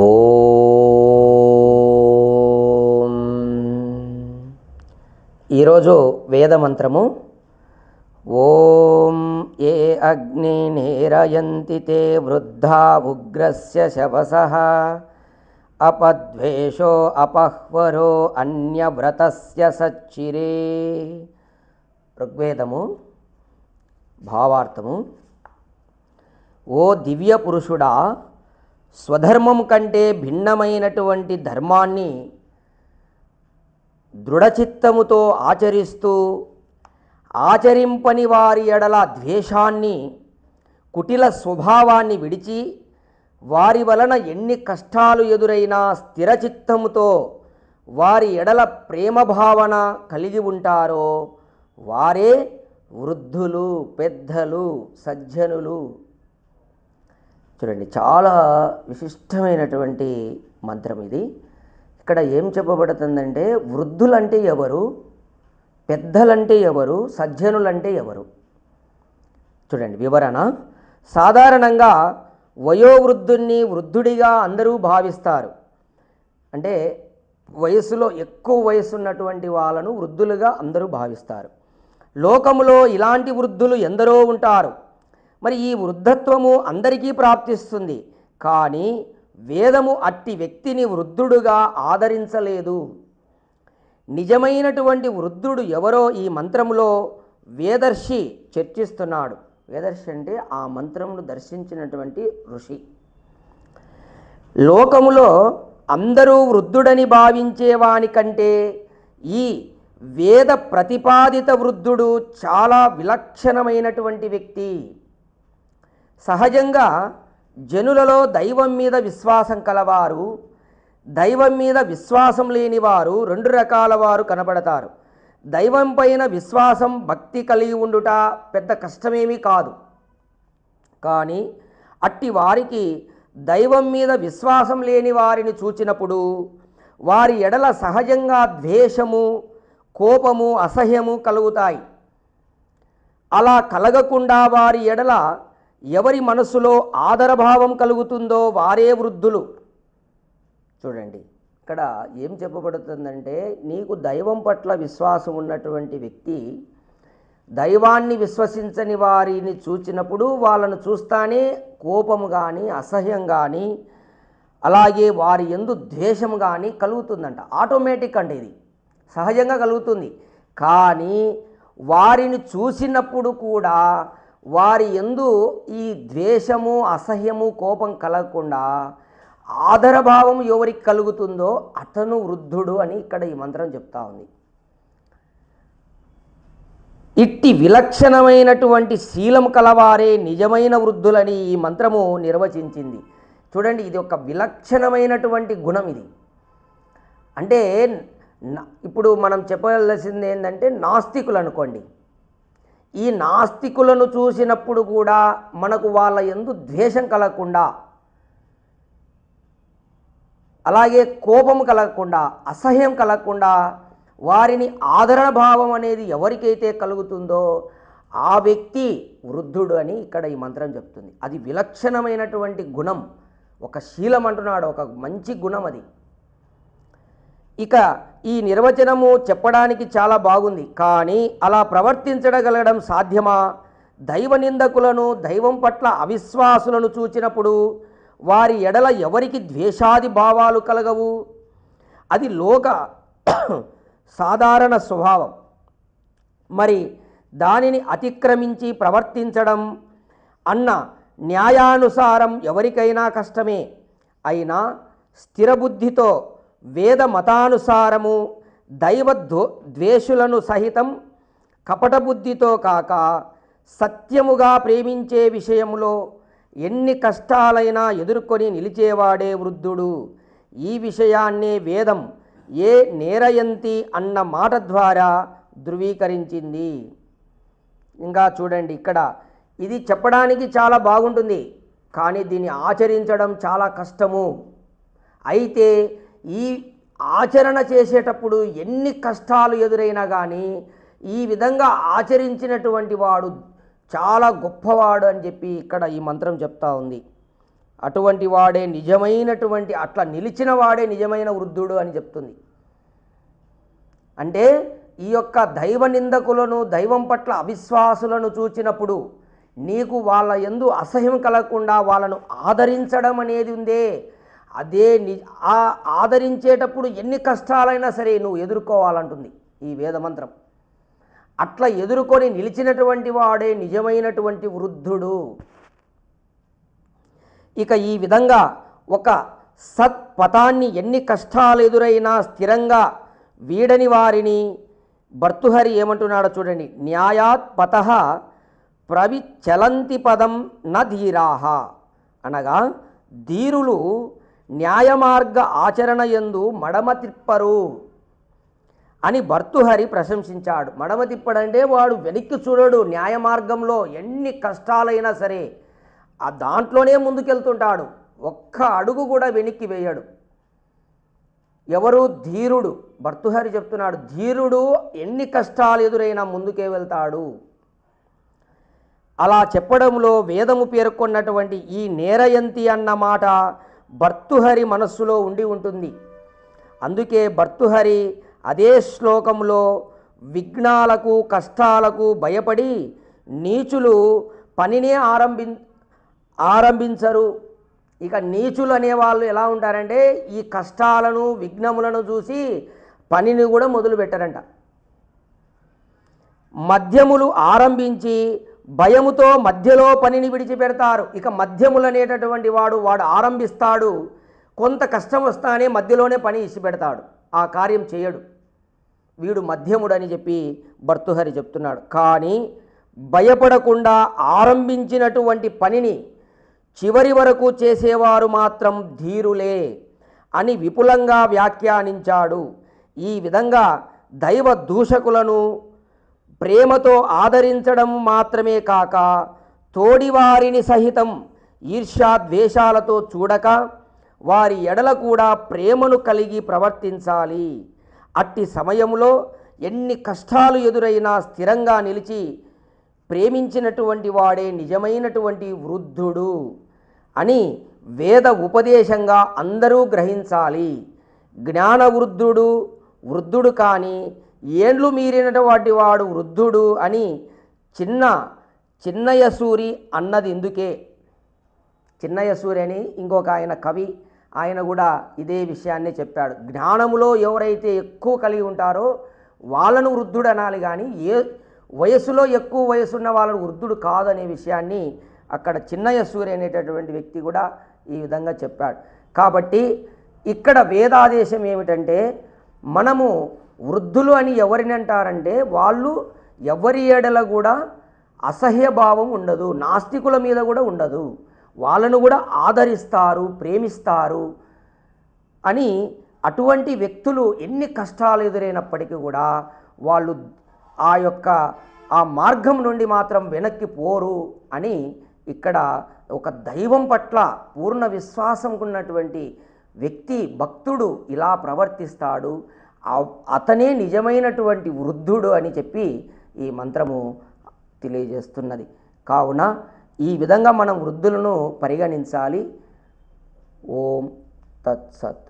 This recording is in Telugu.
ఓం. ఈరోజు వేదమంత్రము ఓం ఏ అగ్ని నేరయంతి తే వృద్ధా ఉగ్రస్య శవసః అపద్వేషో అపహ్వరో అన్యవ్రతస్య సచ్చిరే. ఋగ్వేదము భావార్థము. ఓ దివ్య పురుషుడా, స్వధర్మం కంటే భిన్నమైనటువంటి ధర్మాన్ని దృఢచిత్తముతో ఆచరిస్తూ ఆచరింపని వారి ఎడల ద్వేషాన్ని, కుటిల స్వభావాన్ని విడిచి వారి వలన ఎన్ని కష్టాలు ఎదురైనా స్థిరచిత్తముతో వారి ఎడల ప్రేమ భావన కలిగి ఉంటారో వారే వృద్ధులు, పెద్దలు, సజ్జనులు. చూడండి, చాలా విశిష్టమైనటువంటి మంత్రం ఇది. ఇక్కడ ఏం చెప్పబడుతుందంటే, వృద్ధులంటే ఎవరు, పెద్దలంటే ఎవరు, సజ్జనులంటే ఎవరు? చూడండి వివరణ. సాధారణంగా వయోవృద్ధుణ్ణి వృద్ధుడిగా అందరూ భావిస్తారు. అంటే వయసులో ఎక్కువ వయసు ఉన్నటువంటి వాళ్ళను వృద్ధులుగా అందరూ భావిస్తారు. లోకములో ఇలాంటి వృద్ధులు ఎందరో ఉంటారు. మరి ఈ వృద్ధత్వము అందరికీ ప్రాప్తిస్తుంది. కానీ వేదము అట్టి వ్యక్తిని వృద్ధుడుగా ఆదరించలేదు. నిజమైనటువంటి వృద్ధుడు ఎవరో ఈ మంత్రములో వేదర్షి చర్చిస్తున్నాడు. వేదర్షి అంటే ఆ మంత్రమును దర్శించినటువంటి ఋషి. లోకములో అందరూ వృద్ధుడని భావించేవాని కంటే ఈ వేద ప్రతిపాదిత వృద్ధుడు చాలా విలక్షణమైనటువంటి వ్యక్తి. సహజంగా జనులలో దైవం మీద విశ్వాసం కలవారు, దైవం మీద విశ్వాసం లేనివారు రెండు రకాల వారు కనబడతారు. దైవం పైన విశ్వాసం, భక్తి కలిగి ఉండుట పెద్ద కష్టమేమీ కాదు. కానీ అట్టి వారికి దైవం మీద విశ్వాసం లేని వారిని చూచినప్పుడు వారి ఎడల సహజంగా ద్వేషము, కోపము, అసహ్యము కలుగుతాయి. అలా కలగకుండా వారి ఎడల ఎవరి మనసులో ఆదరభావం కలుగుతుందో వారే వృద్ధులు. చూడండి, ఇక్కడ ఏం చెప్పబడుతుందంటే, నీకు దైవం పట్ల విశ్వాసం ఉన్నటువంటి వ్యక్తి దైవాన్ని విశ్వసించని వారిని చూచినప్పుడు వాళ్ళను చూస్తానే కోపము కానీ, అసహ్యం కానీ, అలాగే వారి యందు ద్వేషం కానీ కలుగుతుందంట. ఆటోమేటిక్ అంటే ఇది సహజంగా కలుగుతుంది. కానీ వారిని చూసినప్పుడు కూడా వారి యందు ఈ ద్వేషము, అసహ్యము, కోపం కలగకుండా ఆదరభావం ఎవరికి కలుగుతుందో అతను వృద్ధుడు అని ఇక్కడ ఈ మంత్రం చెప్తా ఉంది. ఇట్టి విలక్షణమైనటువంటి శీలం కలవారే నిజమైన వృద్ధులని ఈ మంత్రము నిర్వచించింది. చూడండి, ఇది ఒక విలక్షణమైనటువంటి గుణం. ఇది అంటే ఇప్పుడు మనం చెప్పవలసింది ఏంటంటే, నాస్తికులు అనుకోండి. ఈ నాస్తికులను చూసినప్పుడు కూడా మనకు వాళ్ళ యందు ద్వేషం కలగకుండా, అలాగే కోపం కలగకుండా, అసహ్యం కలగకుండా వారిని ఆదరణ భావం అనేది ఎవరికైతే కలుగుతుందో ఆ వ్యక్తి వృద్ధుడు అని ఇక్కడ ఈ మంత్రం చెప్తుంది. అది విలక్షణమైనటువంటి గుణం, ఒక శీలం అంటున్నాడు, ఒక మంచి గుణం అది. ఇక ఈ నిర్వచనము చెప్పడానికి చాలా బాగుంది. కానీ అలా ప్రవర్తించగలగడం సాధ్యమా? దైవ నిందకులను, దైవం పట్ల అవిశ్వాసులను చూచినప్పుడు వారి ఎడల ఎవరికి ద్వేషాది భావాలు కలగవు? అది లోక సాధారణ స్వభావం. మరి దానిని అతిక్రమించి ప్రవర్తించడం అన్న న్యాయానుసారం ఎవరికైనా కష్టమే. అయినా స్థిరబుద్ధితో వేద మతానుసారము దైవ ద్వేషులను సహితం కపటబుద్ధితో కాక సత్యముగా ప్రేమించే విషయంలో ఎన్ని కష్టాలైనా ఎదుర్కొని నిలిచేవాడే వృద్ధుడు. ఈ విషయాన్నే వేదం ఏ నేరయంతి అన్న మాట ద్వారా ధృవీకరించింది. ఇంకా చూడండి, ఇక్కడ ఇది చెప్పడానికి చాలా బాగుంటుంది, కానీ దీన్ని ఆచరించడం చాలా కష్టము. అయితే ఈ ఆచరణ చేసేటప్పుడు ఎన్ని కష్టాలు ఎదురైనా కానీ ఈ విధంగా ఆచరించినటువంటి వాడు చాలా గొప్పవాడు అని చెప్పి ఇక్కడ ఈ మంత్రం చెప్తా ఉంది. అటువంటి వాడే నిజమైనటువంటి అట్లా నిలిచిన వాడే నిజమైన వృద్ధుడు అని చెప్తుంది. అంటే ఈ యొక్క దైవ నిందకులను, దైవం పట్ల అవిశ్వాసులను చూచినప్పుడు నీకు వాళ్ళ యందు అసహ్యం కలగకుండా వాళ్ళను ఆదరించడం అనేది ఉందే, అదే ఆ ఆదరించేటప్పుడు ఎన్ని కష్టాలైనా సరే నువ్వు ఎదుర్కోవాలంటుంది ఈ వేదమంత్రం. అట్లా ఎదుర్కొని నిలిచినటువంటి వాడే నిజమైనటువంటి వృద్ధుడు. ఇక ఈ విధంగా ఒక సత్పథాన్ని ఎన్ని కష్టాలు ఎదురైనా స్థిరంగా వీడని వారిని భర్తృహరి ఏమంటున్నాడో చూడండి. న్యాయాత్ పతః ప్రవిచలంతి పదం న ధీరాహ, అనగా ధీరులు న్యాయమార్గ ఆచరణ యందు మడమ తిప్పరు అని భర్తృహరి ప్రశంసించాడు. మడమ తిప్పడంటే వాడు వెనక్కి చూడడు, న్యాయ మార్గంలో ఎన్ని కష్టాలైనా సరే ఆ దాంట్లోనే ముందుకెళ్తుంటాడు, ఒక్క అడుగు కూడా వెనక్కి వేయడు. ఎవరు? ధీరుడు. భర్తృహరి చెప్తున్నాడు, ధీరుడు ఎన్ని కష్టాలు ఎదురైనా ముందుకే వెళ్తాడు. అలా చెప్పడంలో వేదము పేర్కొన్నటువంటి ఈ నేరయంతి అన్న మాట భర్తృహరి మనస్సులో ఉండి ఉంటుంది. అందుకే భర్తృహరి అదే శ్లోకంలో విఘ్నాలకు, కష్టాలకు భయపడి నీచులు పనినే ఆరంభించరు. ఇక నీచులు అనేవాళ్ళు ఎలా ఉంటారంటే ఈ కష్టాలను, విఘ్నములను చూసి పనిని కూడా మొదలు పెట్టరంట. మధ్యములు ఆరంభించి భయముతో మధ్యలో పనిని విడిచిపెడతారు. ఇక మధ్యములు అనేటటువంటి వాడు ఆరంభిస్తాడు, కొంత కష్టం వస్తానే మధ్యలోనే పని ఇచ్చిపెడతాడు, ఆ కార్యం చేయడు. వీడు మధ్యముడని చెప్పి భర్తృహరి చెప్తున్నాడు. కానీ భయపడకుండా ఆరంభించినటువంటి పనిని చివరి వరకు చేసేవారు మాత్రం ధీరులే అని విపులంగా వ్యాఖ్యానించాడు. ఈ విధంగా దైవ దూషకులను ప్రేమతో ఆదరించడం మాత్రమే కాక తోడివారిని సహితం ఈర్ష్యాద్వేషాలతో చూడక వారి ఎడల కూడా ప్రేమను కలిగి ప్రవర్తించాలి. అట్టి సమయంలో ఎన్ని కష్టాలు ఎదురైనా స్థిరంగా నిలిచి ప్రేమించినటువంటి వాడే నిజమైనటువంటి వృద్ధుడు అని వేద ఉపదేశంగా అందరూ గ్రహించాలి. జ్ఞానవృద్ధుడు వృద్ధుడు కానీ ఏండ్లు మీరినటువంటి వాడు వృద్ధుడు అని చిన్నయసూరి అన్నది ఇందుకే. చిన్నయసూరి అని ఇంకొక ఆయన కవి, ఆయన కూడా ఇదే విషయాన్ని చెప్పాడు. జ్ఞానములో ఎవరైతే ఎక్కువ కలిగి ఉంటారో వాళ్ళను వృద్ధుడు అనాలి, కానీ వయసులో ఎక్కువ వయసున్న వాళ్ళను వృద్ధుడు కాదనే విషయాన్ని అక్కడ చిన్నయసూరి అనేటటువంటి వ్యక్తి కూడా ఈ విధంగా చెప్పాడు. కాబట్టి ఇక్కడ వేదాదేశం ఏమిటంటే, మనము వృద్ధులు అని ఎవరిని అంటారంటే వాళ్ళు ఎవరి ఎడల కూడా అసహ్యభావం ఉండదు, నాస్తికుల మీద కూడా ఉండదు, వాళ్ళను కూడా ఆదరిస్తారు, ప్రేమిస్తారు అని. అటువంటి వ్యక్తులు ఎన్ని కష్టాలు ఎదురైనప్పటికీ కూడా వాళ్ళు ఆ మార్గం నుండి మాత్రం వెనక్కి పోరు అని ఇక్కడ ఒక దైవం పట్ల పూర్ణ విశ్వాసం ఉన్నటువంటి వ్యక్తి, భక్తుడు ఇలా ప్రవర్తిస్తాడు, అతనే నిజమైనటువంటి వృద్ధుడు అని చెప్పి ఈ మంత్రము తెలియజేస్తున్నది. కావున ఈ విధంగా మనం వృద్ధులను పరిగణించాలి. ఓం తత్సత్.